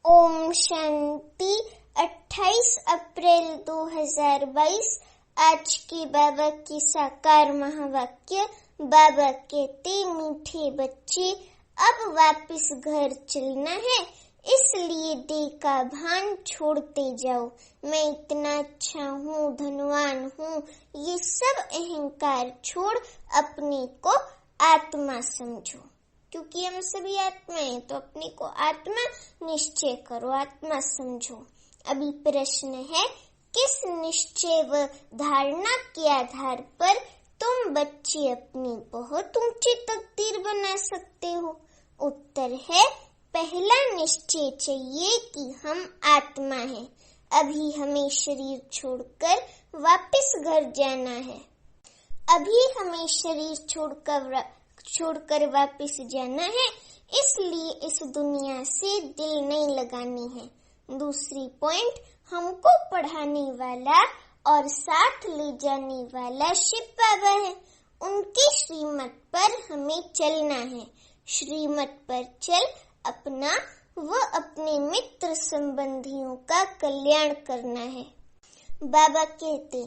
ओम शांति। 28 अप्रैल 2022 आज के बाबा की साकार महावाक्य। बाबा कहते, मीठे बच्चे अब वापस घर चलना है, इसलिए देह का भान छोड़ते जाओ। मैं इतना अच्छा हूँ, धनवान हूँ, ये सब अहंकार छोड़ अपने को आत्मा समझो, क्योंकि हम सभी आत्मा हैं, तो अपने को आत्मा निश्चय करो, आत्मा समझो। अभी प्रश्न है, किस निश्चय व धारणा के आधार पर तुम बच्चे अपनी बहुत ऊंची तकदीर बना सकते हो? उत्तर है, पहला निश्चय चाहिए कि हम आत्मा हैं। अभी हमें शरीर छोड़कर वापस घर जाना है। अभी हमें शरीर छोड़कर वापस जाना है, इसलिए इस दुनिया से दिल नहीं लगानी है। दूसरी पॉइंट, हमको पढ़ाने वाला और साथ ले जाने वाला शिव बाबा है। उनकी श्रीमत पर हमें चलना है। श्रीमत पर चल अपना व अपने मित्र संबंधियों का कल्याण करना है। बाबा कहते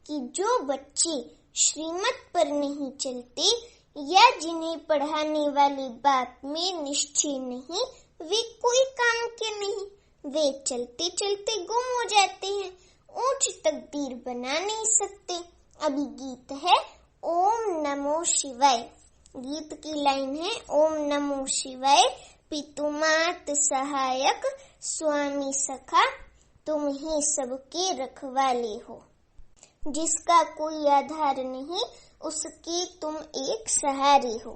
कि जो बच्चे श्रीमत पर नहीं चलते या जिन्हें पढ़ाने वाली बात में निश्चय नहीं, वे कोई काम के नहीं। वे चलते चलते गुम हो जाते हैं, ऊंच तकदीर बना नहीं सकते। अभी गीत है ओम नमो शिवाय। गीत की लाइन है, ओम नमो शिवाय, पितुमात सहायक स्वामी सखा, तुम ही सबके रखवाले हो। जिसका कोई आधार नहीं, उसके तुम एक सहारे हो।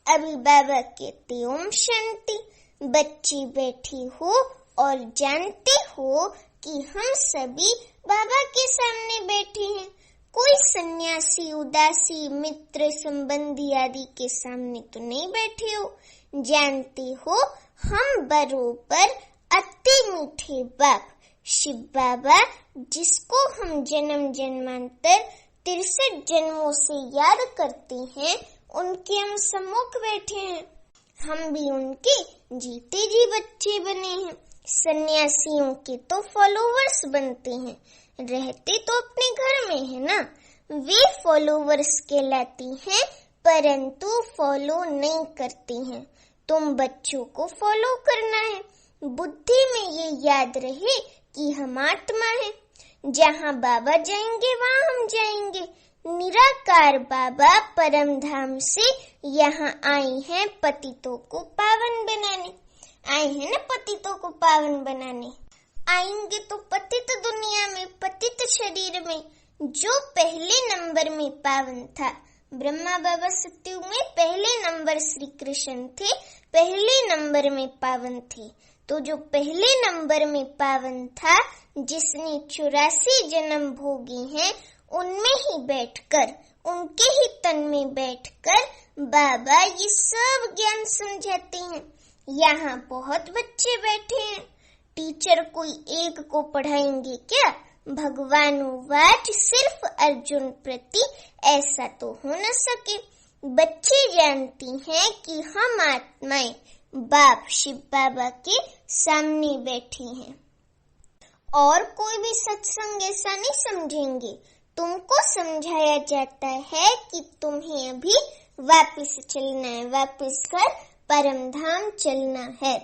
अभी बाबा कहते, ओम शांति। बच्चे बैठे हो और जानते हो कि हम सभी बाबा के सामने बैठे हैं। कोई सन्यासी, उदासी, मित्र, संबंधी आदि के सामने तो नहीं बैठे हो। जानते हो हम बरोबर अति मीठे बाप शिव बाबा, जिसको हम जन्म जन्मांतर 63 जन्मों से याद करते हैं, उनके हम सम्मुख बैठे हैं। हम भी उनके जीते जी बच्चे बने हैं। सन्यासियों के तो फॉलोवर्स बनते हैं, रहते तो अपने घर में है ना। वे फॉलोवर्स कहलाती हैं, परंतु फॉलो नहीं करते हैं। तुम बच्चों को फॉलो करना है। बुद्धि में ये याद रहे कि हम आत्मा हैं। जहाँ बाबा जाएंगे वहाँ हम जाएंगे। निराकार बाबा परम धाम से यहाँ आए हैं पतितों को पावन बनाने। आए हैं ना पतितों को पावन बनाने। आएंगे तो पतित दुनिया में, पतित शरीर में, जो पहले नंबर में पावन था। ब्रह्मा बाबा सत्युग में पहले नंबर श्री कृष्ण थे, पहले नंबर में पावन थे। तो जो पहले नंबर में पावन था, जिसने 84 जन्म भोगे हैं, उनमें ही बैठकर, उनके ही तन में बैठकर बाबा ये सब ज्ञान समझाते हैं। यहाँ बहुत बच्चे बैठे हैं। टीचर कोई एक को पढ़ाएंगे क्या? भगवानुवाच सिर्फ अर्जुन प्रति, ऐसा तो हो न सके। बच्चे जानती हैं कि हम आत्माएं बाप शिव बाबा के सामने बैठे हैं, और कोई भी सत्संग ऐसा नहीं समझेंगे। तुमको समझाया जाता है कि तुम्हें अभी वापस चलना है, वापस कर परम धाम चलना है।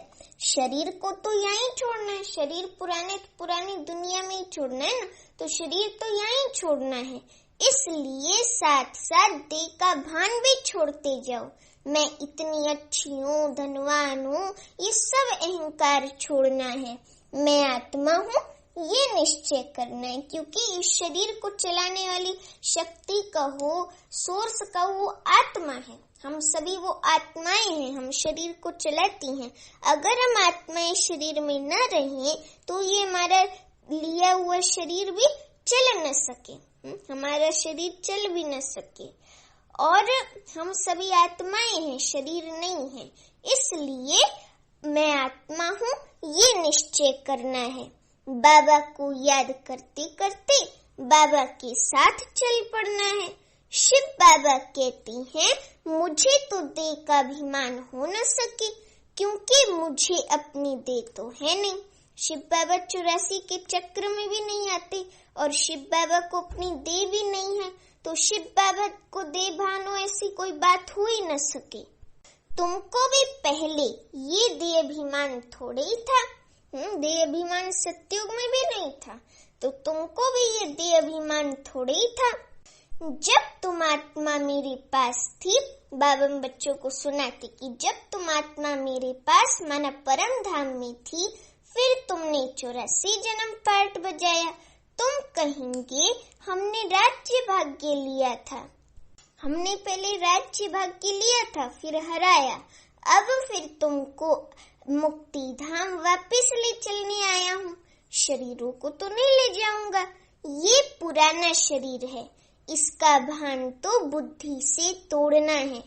शरीर को तो यहीं छोड़ना है। शरीर पुरानी दुनिया में ही छोड़ना है ना, तो शरीर तो यहीं छोड़ना है। इसलिए साथ साथ देह का भान भी छोड़ते जाओ। मैं इतनी अच्छी हूँ, धनवान हूँ, ये सब अहंकार छोड़ना है। मैं आत्मा हूँ, ये निश्चय करना है, क्योंकि इस शरीर को चलाने वाली शक्ति का हो, सोर्स का वो आत्मा है। हम सभी वो आत्माएं हैं, हम शरीर को चलाती हैं। अगर हम आत्माएं शरीर में न रहें, तो ये हमारा लिया हुआ शरीर भी चल न सके, हमारा शरीर चल भी न सके। और हम सभी आत्माएं हैं, शरीर नहीं है। इसलिए मैं आत्मा हूँ, ये निश्चय करना है। बाबा को याद करते करते बाबा के साथ चल पड़ना है। शिव बाबा कहते हैं, मुझे तो देह का अभिमान हो न सके, क्योंकि मुझे अपनी दे तो है नहीं। शिव बाबा 84 के चक्र में भी नहीं आते और शिव बाबा को अपनी दे भी नहीं है, तो शिव बाबा को दे भानो ऐसी कोई बात हो ही न सके। तुमको भी पहले ये दे अभिमान थोड़े ही था। दे अभिमान सतयुग में भी नहीं था, तो तुमको भी ये दे अभिमान थोड़े ही था। जब तुम आत्मा मेरे पास थी, बाबा बच्चों को सुनाते कि जब तुम आत्मा मेरे पास माना परम धाम में थी, फिर तुमने 84 जन्म पाठ बजाया। तुम कहेंगे हमने राज्य भाग्य लिया था, हमने पहले राज्य भाग्य लिया था फिर हराया, अब फिर तुमको मुक्ति धाम वापस ले चलने आया हूँ। शरीरों को तो नहीं ले जाऊंगा, ये पुराना शरीर है, इसका भान तो बुद्धि से तोड़ना है।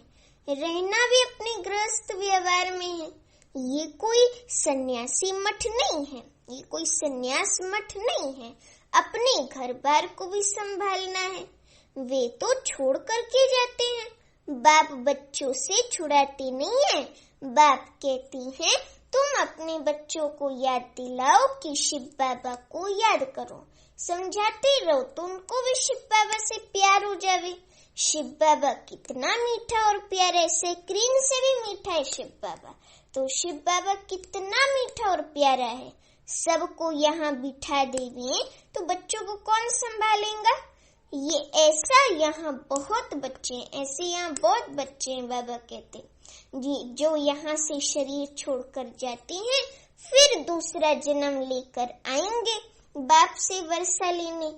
रहना भी अपने गृहस्थ व्यवहार में है। ये कोई सन्यासी मठ नहीं है, ये कोई सन्यास मठ नहीं है। अपने घर बार को भी संभालना है। वे तो छोड़ करके जाते हैं, बाप बच्चों से छुड़ाते नहीं है। बाप कहती हैं तुम अपने बच्चों को याद दिलाओ कि शिव बाबा को याद करो, समझाते रहो तो उनको भी शिव बाबा से प्यार हो जावे। शिव बाबा कितना मीठा और प्यारा है, सेक्रीन से भी मीठा है शिव बाबा। तो शिव बाबा कितना मीठा और प्यारा है, सबको यहाँ बिठा देंगे तो बच्चों को कौन संभालेगा। ये ऐसा यहाँ बहुत बच्चे हैं, ऐसे यहाँ बहुत बच्चे हैं। बाबा कहते जी जो यहाँ से शरीर छोड़कर जाते हैं फिर दूसरा जन्म लेकर आएंगे, बाप से वर्षा लेने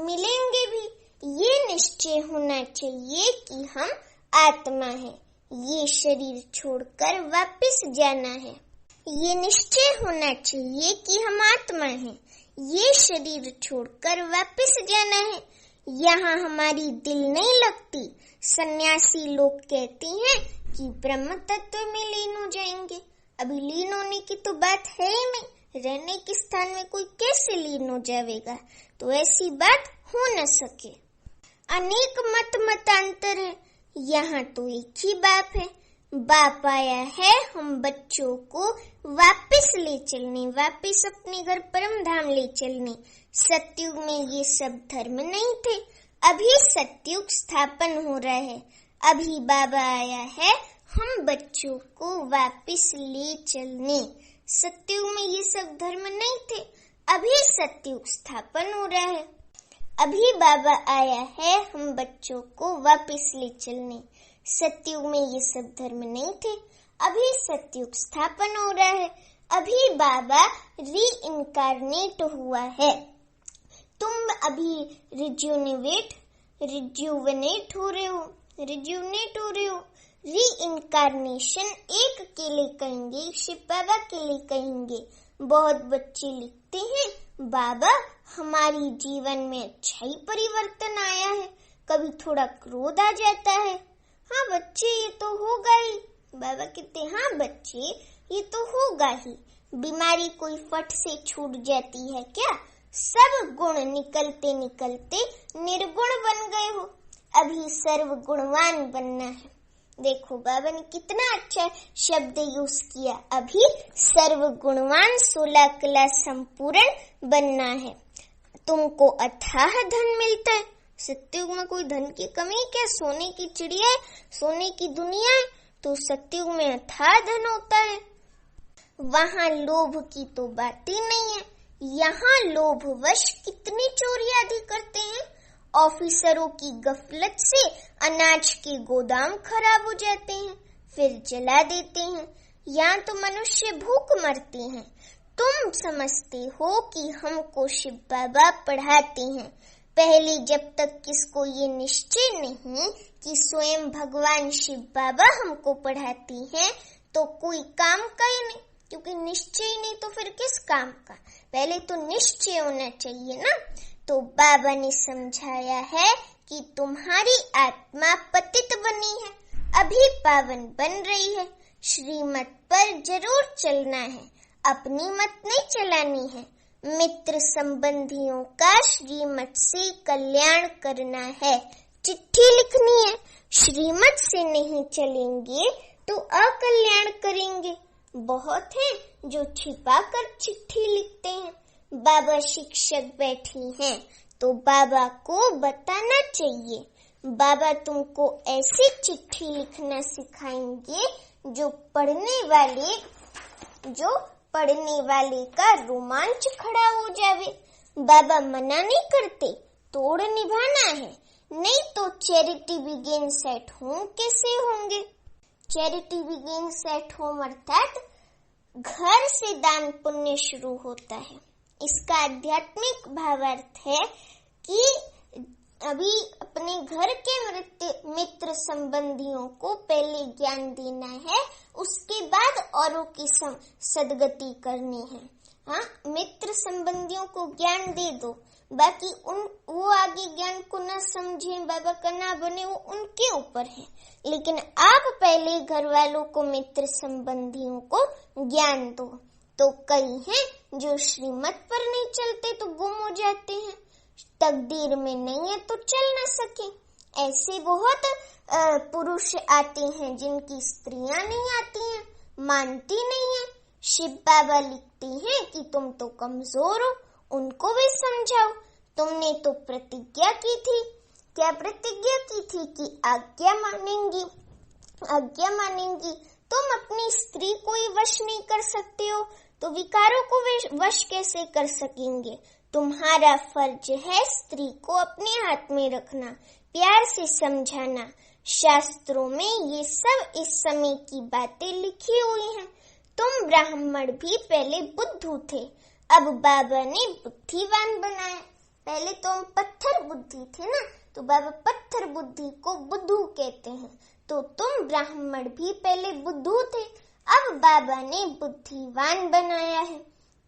मिलेंगे भी। ये निश्चय होना चाहिए कि हम आत्मा है, ये शरीर छोड़कर वापस जाना है। ये निश्चय होना चाहिए कि हम आत्मा हैं, ये शरीर छोड़कर वापस जाना है। यहाँ हमारी दिल नहीं लगती। सन्यासी लोग कहते हैं कि ब्रह्म तत्व में लीन हो जाएंगे। अभी लीन होने की तो बात है ही नहीं, रहने के स्थान में कोई कैसे लीन हो जाएगा, तो ऐसी बात हो न सके। अनेक मतांतर है, यहाँ तो एक ही बाप है। बाप आया है हम बच्चों को वापस ले चलने, वापस अपने घर परम धाम ले चलने। सतयुग में ये सब धर्म नहीं थे, अभी सतयुग स्थापन हो रहा है। अभी बाबा आया है हम बच्चों को वापस ले चलने। सतयुग में ये सब धर्म नहीं थे, अभी सतयुग स्थापन हो रहा है। अभी बाबा आया है हम बच्चों को वापस ले चलने। सतयुग में ये सब धर्म नहीं थे, अभी सतयुग स्थापन हो रहा है। अभी बाबा री इनकारनेट हुआ है। तुम अभी रिज्यूवनेट हो रहे हो, री इनकारनेशन एक के लिए कहेंगे, शिव बाबा के लिए कहेंगे। बहुत बच्चे लिखते हैं बाबा हमारी जीवन में अच्छा ही परिवर्तन आया है, कभी थोड़ा क्रोध आ जाता है। हाँ बच्चे ये तो होगा ही, बाबा कहते हाँ बच्चे ये तो होगा ही। बीमारी कोई फट से छूट जाती है क्या? सब गुण निकलते निकलते निर्गुण बन गए हो, अभी सर्व गुणवान बनना है। देखो बाबा ने कितना अच्छा शब्द यूज किया, अभी सर्व गुणवान 16 कला संपूर्ण बनना है। तुमको अथाह धन मिलता है। सतयुग में कोई धन की कमी क्या? सोने की चिड़िया है, सोने की दुनिया है, तो सतयुग में अथाह धन होता है। वहाँ लोभ की तो बात ही नहीं है। यहाँ लोभवश कितनी चोरी आदि करते हैं। ऑफिसरों की गफलत से अनाज के गोदाम खराब हो जाते हैं, फिर जला देते हैं। यहाँ तो मनुष्य भूख मरते हैं। तुम समझते हो कि हमको शिव बाबा पढ़ाते हैं। पहले जब तक किसको ये निश्चय नहीं कि स्वयं भगवान शिव बाबा हमको पढ़ाती हैं, तो कोई काम का ही नहीं, क्योंकि निश्चय ही नहीं तो फिर किस काम का। पहले तो निश्चय होना चाहिए ना। तो बाबा ने समझाया है कि तुम्हारी आत्मा पतित बनी है, अभी पावन बन रही है। श्रीमत पर जरूर चलना है, अपनी मत नहीं चलानी है। मित्र संबंधियों का श्रीमत से कल्याण करना है, चिट्ठी लिखनी है। श्रीमत से नहीं चलेंगे तो अकल्याण करेंगे। बहुत हैं जो छिपा कर चिट्ठी लिखते हैं। बाबा शिक्षक बैठी हैं तो बाबा को बताना चाहिए। बाबा तुमको ऐसी चिट्ठी लिखना सिखाएंगे जो पढ़ने वाले का रोमांच खड़ा हो जावे। बाबा मना नहीं करते, तोड़ निभाना है, नहीं तो चैरिटी बिगिन्स एट होम कैसे होंगे। चैरिटी बिगिन्स एट होम अर्थात घर से दान पुण्य शुरू होता है। इसका आध्यात्मिक भावार्थ है कि अभी अपने घर के मित्र संबंधियों को पहले ज्ञान देना है, उसके बाद औरों की सदगति करनी है। हाँ, मित्र संबंधियों को ज्ञान दे दो, बाकी वो आगे ज्ञान को न समझे, बाबा का ना बने, वो उनके ऊपर है। लेकिन आप पहले घर वालों को, मित्र संबंधियों को ज्ञान दो। तो कई हैं जो श्रीमत पर नहीं चलते तो गुम हो जाते हैं, तकदीर में नहीं है तो चल न सके। ऐसे बहुत पुरुष आते हैं जिनकी स्त्रियां नहीं आती हैं, मानती नहीं है। शिव बाबा लिखती हैं कि तुम तो कमजोर हो, उनको भी समझाओ। तुमने तो प्रतिज्ञा की थी। क्या प्रतिज्ञा की थी? कि आज्ञा मानेंगी। तुम अपनी स्त्री को ही वश नहीं कर सकते हो तो विकारों को वश कैसे कर सकेंगे? तुम्हारा फर्ज है स्त्री को अपने हाथ में रखना, प्यार से समझाना। शास्त्रों में ये सब इस समय की बातें लिखी हुई हैं। तुम ब्राह्मण भी पहले बुद्धू थे, अब बाबा ने बुद्धिवान बनाया। पहले तो हम पत्थर बुद्धि थे ना, तो बाबा पत्थर बुद्धि को बुद्धू कहते हैं। तो तुम ब्राह्मण भी पहले बुद्धू थे, अब बाबा ने बुद्धिवान बनाया है।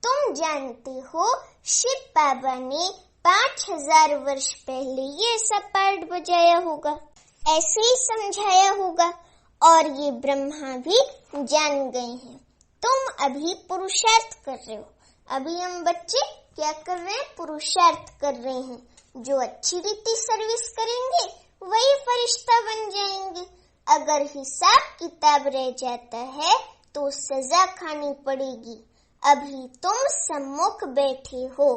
तुम जानते हो शिव बाबा ने 5000 वर्ष पहले ये सब पार्ट बजाया होगा, ऐसे ही समझाया होगा, और ये ब्रह्मा भी जान गए हैं। तुम अभी पुरुषार्थ कर रहे हो। अभी हम बच्चे क्या कर रहे हैं? पुरुषार्थ कर रहे हैं। जो अच्छी रीति सर्विस करेंगे वही फरिश्ता बन जाएंगे। अगर हिसाब किताब रह जाता है तो सजा खानी पड़ेगी। अभी तुम सम्मुख बैठे हो,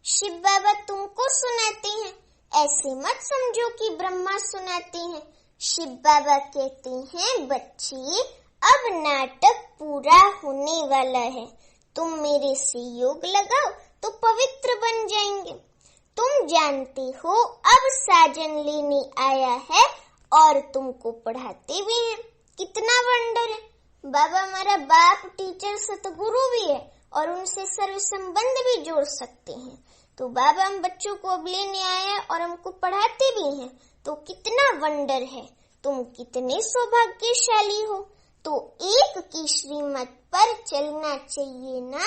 शिव बाबा तुमको सुनाते हैं। ऐसे मत समझो कि ब्रह्मा सुनाते हैं। शिव बाबा कहते हैं, बच्चे अब नाटक पूरा होने वाला है, तुम मेरे से योग लगाओ तो पवित्र बन जाएंगे। तुम जानते हो अब साजन लेने आया है और तुमको पढ़ाते भी हैं। कितना वंडर है। बाबा हमारा बाप, टीचर, सतगुरु भी है और उनसे सर्व संबंध भी जोड़ सकते हैं। तो बाबा हम बच्चों को अब लेने आया और हमको पढ़ाते भी हैं, तो कितना वंडर है। तुम कितने सौभाग्यशाली हो। तो एक की श्रीमत पर चलना चाहिए ना।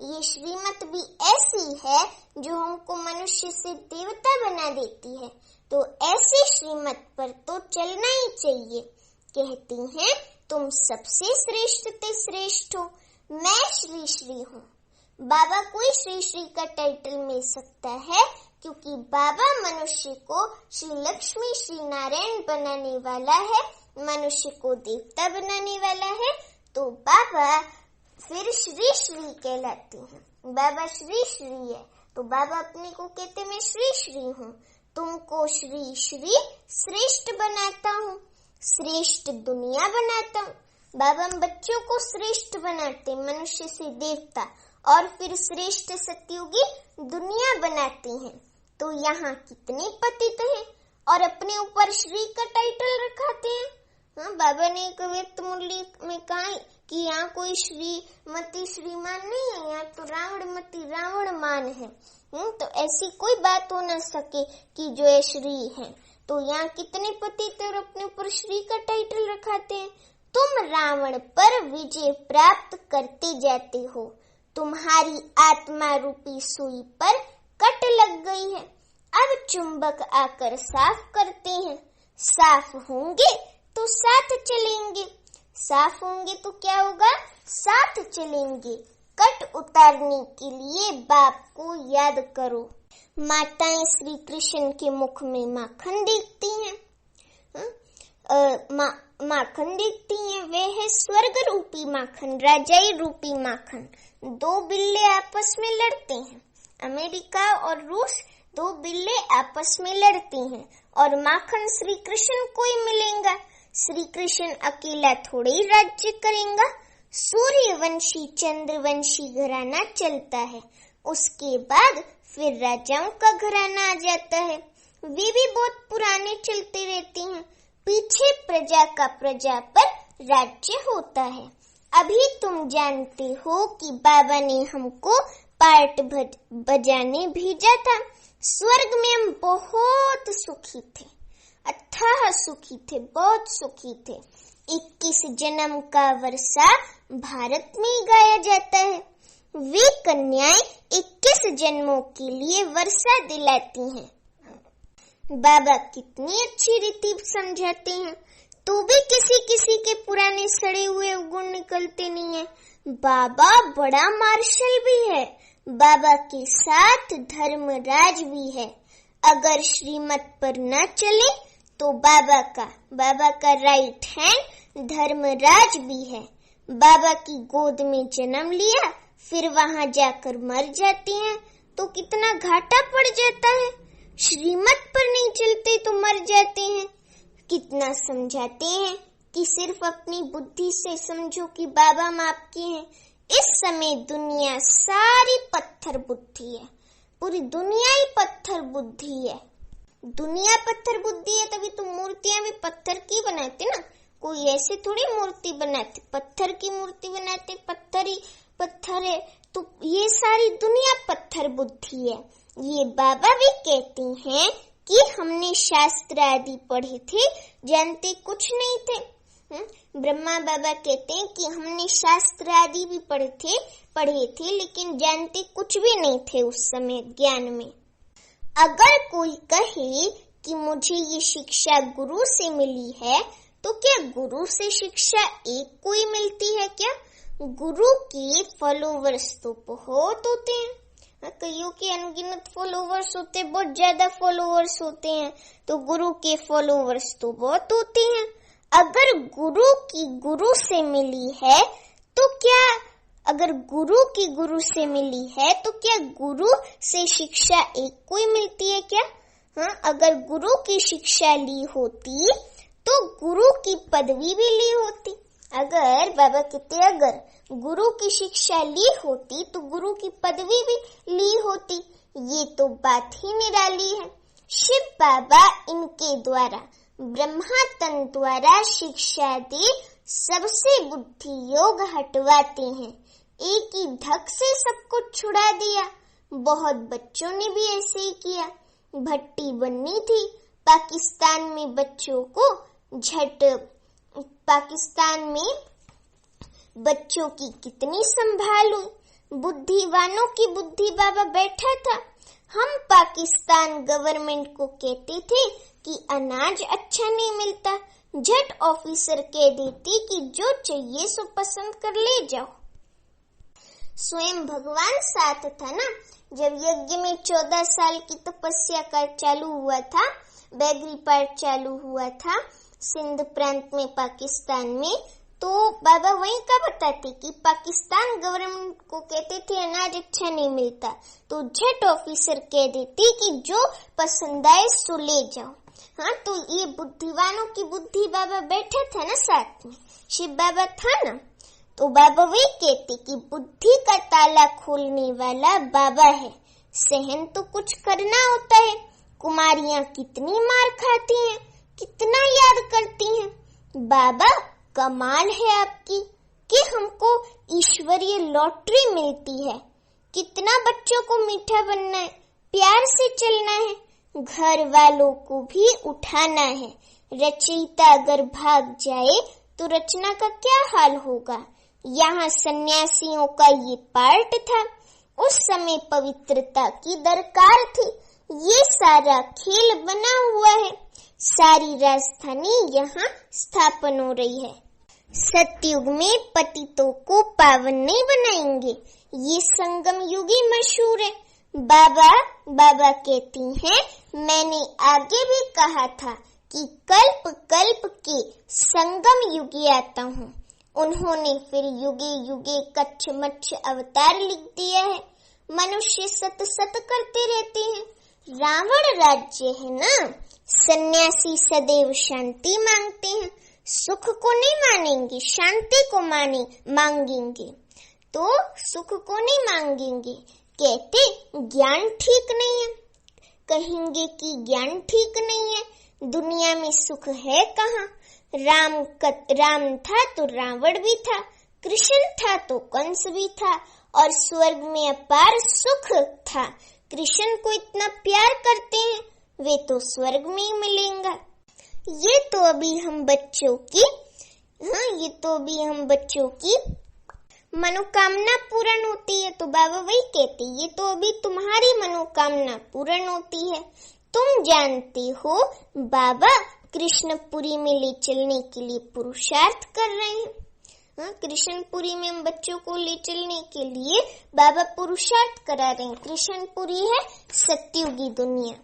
ये श्रीमत भी ऐसी है जो हमको मनुष्य से देवता बना देती है, तो ऐसी श्रीमत पर तो चलना ही चाहिए। कहती हैं, तुम सबसे श्रेष्ठ ते श्रेष्ठ हो, मैं श्री श्री हूँ। बाबा कोई श्री श्री का टाइटल मिल सकता है, क्योंकि बाबा मनुष्य को श्री लक्ष्मी श्री नारायण बनाने वाला है, मनुष्य को देवता बनाने वाला है। तो बाबा फिर श्री श्री कहलाते हैं। बाबा श्री श्री है तो बाबा अपने को कहते मैं श्री श्री हूँ। तुमको श्री श्री श्रेष्ठ बनाता हूँ, श्रेष्ठ दुनिया बनाता हूँ। बाबा हम बच्चों को श्रेष्ठ बनाते, मनुष्य से देवता, और फिर श्रेष्ठ सतयुगी दुनिया बनाते हैं। तो यहाँ कितने पतित हैं और अपने ऊपर श्री का टाइटल रखाते हैं। हाँ, बाबा ने एक व्यक्त मुरली में कहा कि यहाँ कोई श्रीमती श्रीमान नहीं है, यहाँ तो रावणमती रावणमान है। तो ऐसी कोई बात हो न सके कि जो है श्री है। तो यहाँ कितने पतित और अपने ऊपर श्री का टाइटल रखाते हैं। तुम रावण पर विजय प्राप्त करते जाते हो। तुम्हारी आत्मा रूपी सुई पर कट लग गई है। अब चुंबक आकर साफ करते हैं। साफ होंगे तो साथ चलेंगे, साफ होंगे तो क्या होगा? साथ चलेंगे। कट उतारने के लिए बाप को याद करो। माताएं श्री कृष्ण के मुख में माखन देखती हैं। माखन देखती हैं, वह है स्वर्ग रूपी माखन, राजाई रूपी माखन। दो बिल्ले आपस में लड़ते हैं। अमेरिका और रूस, दो बिल्ले आपस में लड़ते हैं और माखन श्री कृष्ण को ही मिलेगा। श्री कृष्ण अकेला थोड़े ही राज्य करेगा। सूर्यवंशी चंद्रवंशी घराना चलता है, उसके बाद फिर राजाओं का घराना आ जाता है। वे भी बहुत पुराने चलते रहते हैं। पीछे प्रजा का प्रजा पर राज्य होता है। अभी तुम जानते हो कि बाबा ने हमको पार्ट बजाने भेजा था। स्वर्ग में हम बहुत सुखी थे, अथाह सुखी थे, बहुत सुखी थे। 21 जन्म का वर्षा भारत में ही गाया जाता है। वे कन्याएं 21 जन्मों के लिए वर्षा दिलाती हैं। बाबा कितनी अच्छी रीति समझाते हैं, तो भी किसी किसी के पुराने सड़े हुए गुण निकलते नहीं है। बाबा बड़ा मार्शल भी है, बाबा के साथ धर्मराज भी है। अगर श्रीमत पर न चले तो बाबा का राइट हैंड धर्मराज भी है। बाबा की गोद में जन्म लिया, फिर वहां जाकर मर जाते हैं तो कितना घाटा पड़ जाता है। श्रीमत पर नहीं चलते तो मर जाते हैं। कितना समझाते हैं कि सिर्फ अपनी बुद्धि से समझो कि बाबा हम आपके हैं। इस समय दुनिया सारी पत्थर बुद्धि है, पूरी दुनिया ही पत्थर बुद्धि है। दुनिया पत्थर बुद्धि है तभी तो मूर्तियां भी पत्थर की बनाते ना। कोई ऐसे थोड़ी मूर्ति बनाते, पत्थर की मूर्ति बनाते, पत्थर ही पत्थर है। तो ये सारी दुनिया पत्थर बुद्धि है। ये बाबा भी कहते हैं कि हमने शास्त्र आदि पढ़े थे, जानते कुछ नहीं थे। ब्रह्मा बाबा कहते हैं कि हमने शास्त्र आदि भी पढ़े थे लेकिन जानते कुछ भी नहीं थे उस समय ज्ञान में। अगर कोई कहे कि मुझे ये शिक्षा गुरु से मिली है, तो क्या गुरु से शिक्षा एक को ही मिलती है क्या? गुरु के फॉलोवर्स तो बहुत होते हैं, कईयों के अनगिनत फॉलोवर्स होते, बहुत ज्यादा फॉलोवर्स होते हैं। तो गुरु के फॉलोवर्स तो बहुत होते हैं। अगर गुरु की गुरु से मिली है तो क्या, अगर गुरु की गुरु से मिली है तो क्या गुरु से शिक्षा एक को ही मिलती है क्या? हाँ, अगर गुरु की शिक्षा ली होती तो गुरु की पदवी भी ली होती। अगर बाबा कहते अगर गुरु की शिक्षा ली होती तो गुरु की पदवी भी ली होती। ये तो बात ही निराली है। शिव बाबा इनके द्वारा, ब्रह्मा तन द्वारा शिक्षा दे सबसे बुद्धि योग हटवाते हैं। एक ही धक से सब कुछ छुड़ा दिया। बहुत बच्चों ने भी ऐसे ही किया। भट्टी बननी थी, पाकिस्तान में बच्चों को पाकिस्तान में बच्चों की कितनी संभाल हुई। बुद्धिवानों की बुद्धि बाबा बैठा था। हम पाकिस्तान गवर्नमेंट को कहते थे कि अनाज अच्छा नहीं मिलता, झट ऑफिसर कह देती कि जो चाहिए सो पसंद कर ले जाओ। स्वयं भगवान साथ था ना। जब यज्ञ में 14 साल की तपस्या का चालू हुआ था, बैगरी पार्ट चालू हुआ था सिंध प्रांत में पाकिस्तान में, तो बाबा वहीं का बताते कि पाकिस्तान गवर्नमेंट को कहते थे अनाज अच्छा नहीं मिलता, तो झट ऑफिसर कह देती कि जो पसंद आए सो ले जाओ। हाँ, तो ये बुद्धिवानों की बुद्धि बाबा बैठा था ना साथ में, शिव बाबा था ना। तो बाबा वही कहते कि बुद्धि का ताला खोलने वाला बाबा है। सहन तो कुछ करना होता है। कुमारियां कितनी मार खाती हैं, कितना याद करती हैं। बाबा कमाल है आपकी कि हमको ईश्वरीय लॉटरी मिलती है। कितना बच्चों को मीठा बनना है, प्यार से चलना है, घर वालों को भी उठाना है। रचयिता अगर भाग जाए तो रचना का क्या हाल होगा। यहाँ सन्यासियों का ये पार्ट था। उस समय पवित्रता की दरकार थी। ये सारा खेल बना हुआ है। सारी राजधानी यहाँ स्थापन हो रही है। सतयुग में पतितों को पावन नहीं बनाएंगे, ये संगम युग ही मशहूर है। बाबा कहती हैं, मैंने आगे भी कहा था कि कल्प कल्प के संगम युगे आता हूँ। उन्होंने फिर युगे युगे कच्छ मच्छ अवतार लिख दिया है। मनुष्य सत सत करते रहते हैं। रावण राज्य है ना, सन्यासी सदैव शांति मांगते हैं। सुख को नहीं मानेंगे, शांति को मांगेंगे। तो सुख को नहीं मांगेंगे, कहते ज्ञान ठीक नहीं है, कहेंगे कि ज्ञान ठीक नहीं है, दुनिया में सुख है कहाँ। राम था तो रावण भी था, कृष्ण था तो कंस भी था, और स्वर्ग में अपार सुख था। कृष्ण को इतना प्यार करते हैं, वे तो स्वर्ग में ही मिलेंगे। ये तो अभी हम बच्चों की मनोकामना पूर्ण होती है। तो बाबा वही कहते, ये तो अभी तुम्हारी मनोकामना पूर्ण होती है। तुम जानते हो बाबा कृष्णपुरी में ले चलने के लिए पुरुषार्थ कर रहे हैं। कृष्णपुरी में हम बच्चों को ले चलने के लिए बाबा पुरुषार्थ करा रहे हैं। कृष्णपुरी है सत्युगी दुनिया।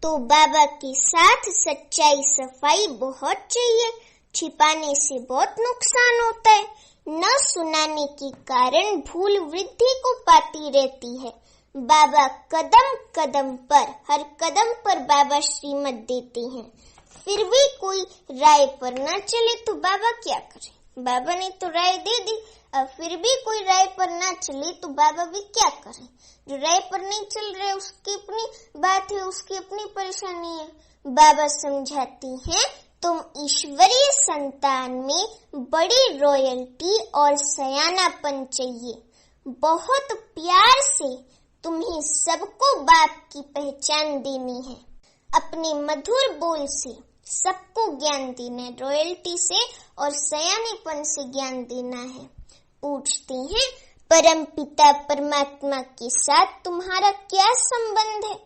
तो बाबा के साथ सच्चाई सफाई बहुत चाहिए, छिपाने से बहुत नुकसान होता है। न सुनाने के कारण भूल वृद्धि को पाती रहती है। बाबा कदम कदम पर, हर कदम पर बाबा श्रीमत देते हैं। फिर भी कोई राय पर न चले तो बाबा क्या करे? बाबा ने तो राय दे दी, अब फिर भी कोई राय पर न चले तो बाबा भी क्या करे? जो राय पर नहीं चल रहे उसकी अपनी बात है, उसकी अपनी परेशानी है। बाबा समझाती हैं, तुम ईश्वरीय संतान में बड़ी रॉयल्टी और सयानापन चाहिए। बहुत प्यार से तुम्हें सबको बाप की पहचान देनी है। अपने मधुर बोल से सबको ज्ञान देना है, रॉयल्टी से और सयानेपन से ज्ञान देना है। पूछते हैं, परम पिता परमात्मा के साथ तुम्हारा क्या संबंध है?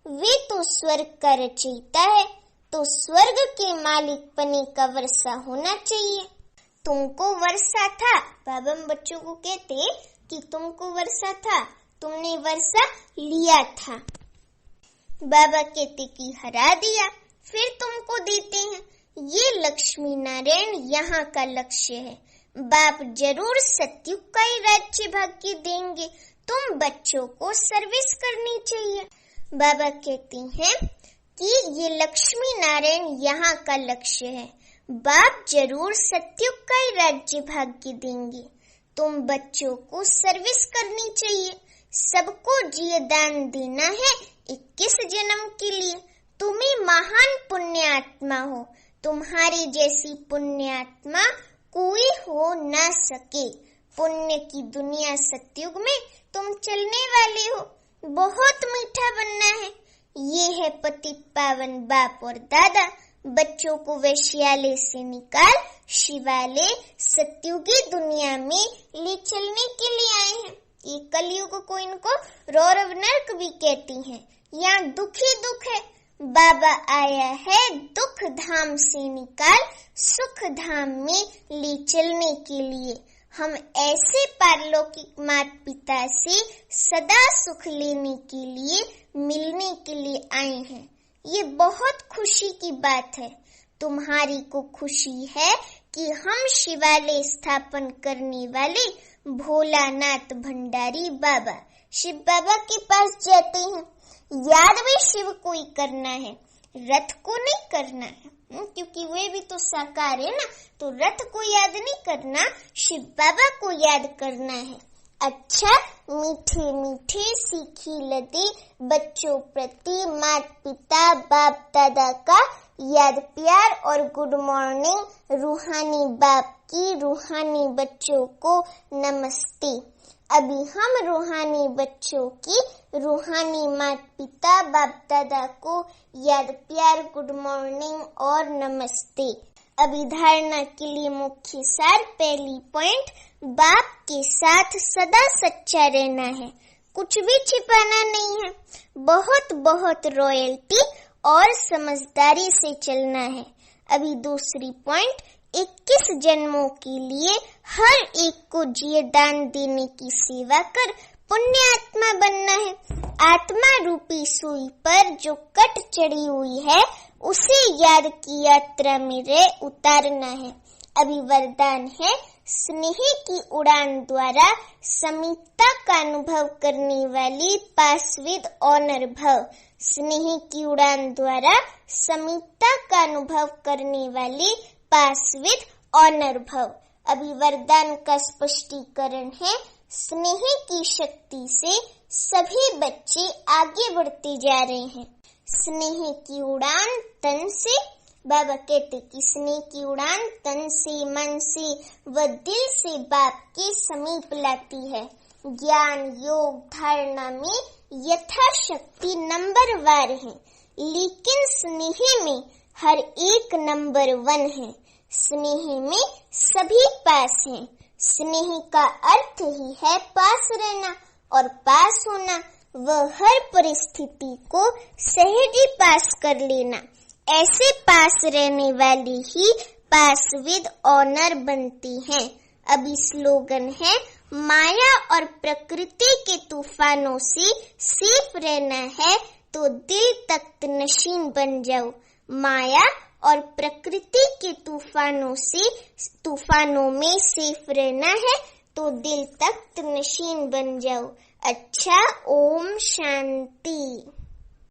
वे तो स्वर्ग का रचयिता है, तो स्वर्ग के मालिक पने का वर्षा होना चाहिए। तुमको वर्षा था, बाबा बच्चों को कहते कि तुमको वर्षा था, तुमने वर्षा लिया था। बाबा कहते कि हरा दिया, फिर तुमको देते हैं। ये लक्ष्मी नारायण यहाँ का लक्ष्य है। बाप जरूर सत्युग का ही राज्य भाग्य देंगे, तुम बच्चों को सर्विस करनी चाहिए। बाबा कहती हैं कि ये लक्ष्मी नारायण यहाँ का लक्ष्य है। बाप जरूर सत्युग का ही राज्य भाग्य देंगे, तुम बच्चों को सर्विस करनी चाहिए। सबको जिये दान देना है 21 जन्म के लिए। तुम्हें महान पुण्य आत्मा हो, तुम्हारी जैसी पुण्य आत्मा कोई हो ना सके। पुण्य की दुनिया सत्युग में तुम चलने वाले हो, बहुत मीठा बनना है। ये है पतित पावन बाप और दादा, बच्चों को वैश्यालय से निकाल शिवालय सत्युगी दुनिया में ले चलने के लिए आए हैं। ये कलयुग को इनको रौरव नरक भी कहती हैं। यहाँ दुख ही दुख है। बाबा आया है दुख धाम से निकाल सुख धाम में ले चलने के लिए। हम ऐसे पारलौकिक माता पिता से सदा सुख लेने के लिए, मिलने के लिए आए हैं। ये बहुत खुशी की बात है। तुम्हारी को खुशी है कि हम शिवालय स्थापन करने वाले भोलानाथ भंडारी बाबा शिव बाबा के पास जाते हैं। याद भी शिव को ही करना है, रथ को नहीं करना है, क्योंकि वे भी तो साकार है ना। तो रथ को याद नहीं करना, शिव बाबा को याद करना है। अच्छा, मीठे मीठे सीखी लदे बच्चों प्रति माता पिता बाप दादा का याद प्यार और गुड मॉर्निंग। रूहानी बाप की रूहानी बच्चों को नमस्ते। अभी हम रूहानी बच्चों की रूहानी माता पिता बाप दादा को याद प्यार गुड मॉर्निंग और नमस्ते। अभी धारणा के लिए मुख्य सार, पहली पॉइंट, बाप के साथ सदा सच्चा रहना है, कुछ भी छिपाना नहीं है। बहुत बहुत रॉयल्टी और समझदारी से चलना है। अभी दूसरी पॉइंट, 21 जन्मों के लिए हर एक को जिये दान देने की सेवा कर पुण्य आत्मा बनना है। आत्मा रूपी सुई पर जो कट चढ़ी हुई है उसे याद की यात्रा में रे उतारना है। अभी वरदान है, स्नेह की उड़ान द्वारा समीपता का अनुभव करने वाली पासविद ऑनर भव। स्नेह की उड़ान द्वारा समीपता का अनुभव करने वाली पासविद ऑनर भव। अभी वरदान का स्पष्टीकरण है, स्नेह की शक्ति से सभी बच्चे आगे बढ़ते जा रहे हैं। स्नेह की उड़ान तन से, बाबा कहते कि स्नेह की उड़ान तन से, मन से व दिल से बाप के समीप लाती है। ज्ञान योग धारणा में यथाशक्ति नंबरवार है, लेकिन स्नेह में हर एक नंबर 1 है। स्नेह में सभी पास हैं। स्नेह का अर्थ ही है पास रहना और पास होना, वह हर परिस्थिति को सहज ही पास कर लेना। ऐसे पास रहने वाली ही पासविद ऑनर बनती हैं। अभी स्लोगन है, माया और प्रकृति के तूफानों से सेफ रहना है तो दिल तख्त नशीन बन जाओ। माया और प्रकृति के तूफानों में सेफ रहना है तो दिल तख्त नशीन बन जाओ। अच्छा, ओम शांति।